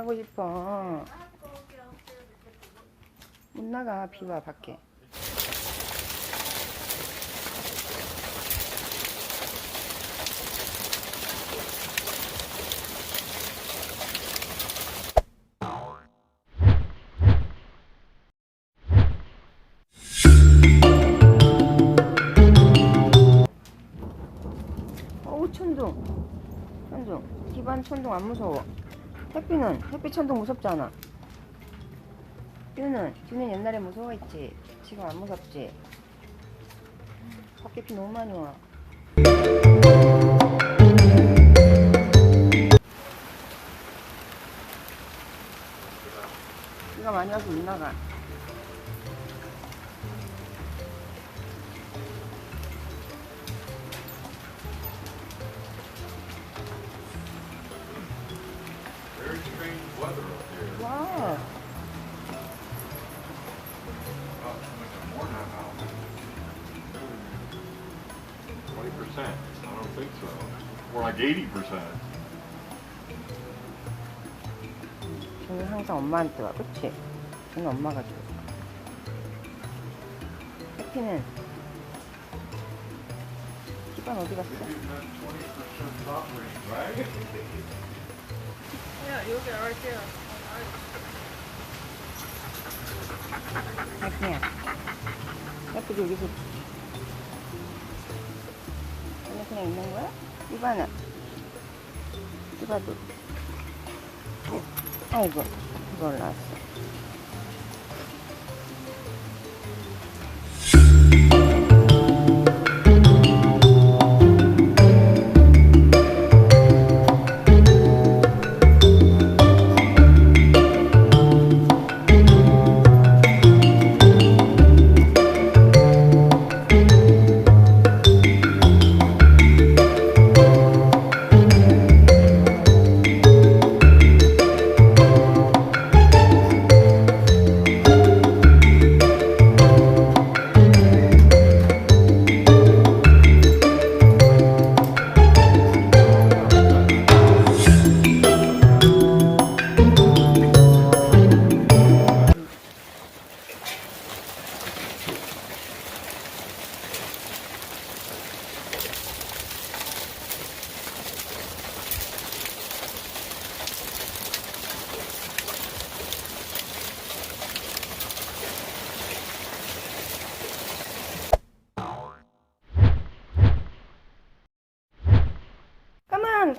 하고 싶어. 못 나가. 비 와 밖에. 어우 천둥. 디바는 천둥 안 무서워. 햇빛 천둥 무섭지 않아. 듀는 옛날에 무서워했지. 지금 안 무섭지. 밖에 비 너무 많이 와. 비가 많이 와서 못 나가. 와. I don't think so. More like 80%. 쟤는 항상 엄마한테 와, 그치? 쟤는 엄마가 줘. 해피는 집안 어디 갔어? Yeah, you'll get right there. 해피야. 해피도 여기서 그냥 있는 거야? 이봐는 이봐도 아이고 이거 올라왔어.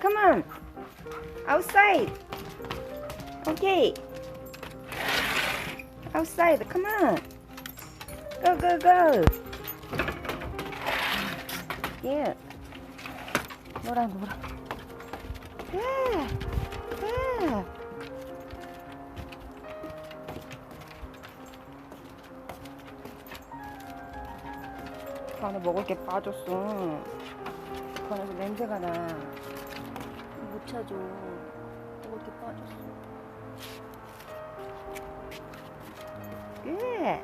Come on, outside. Okay, outside. Come on, go. Yeah, 놀아. Yeah. 그 안에 먹을 게 빠졌어. 그 안에서 냄새가 나. 못 찾아. 먹을 게 빠졌어. 예.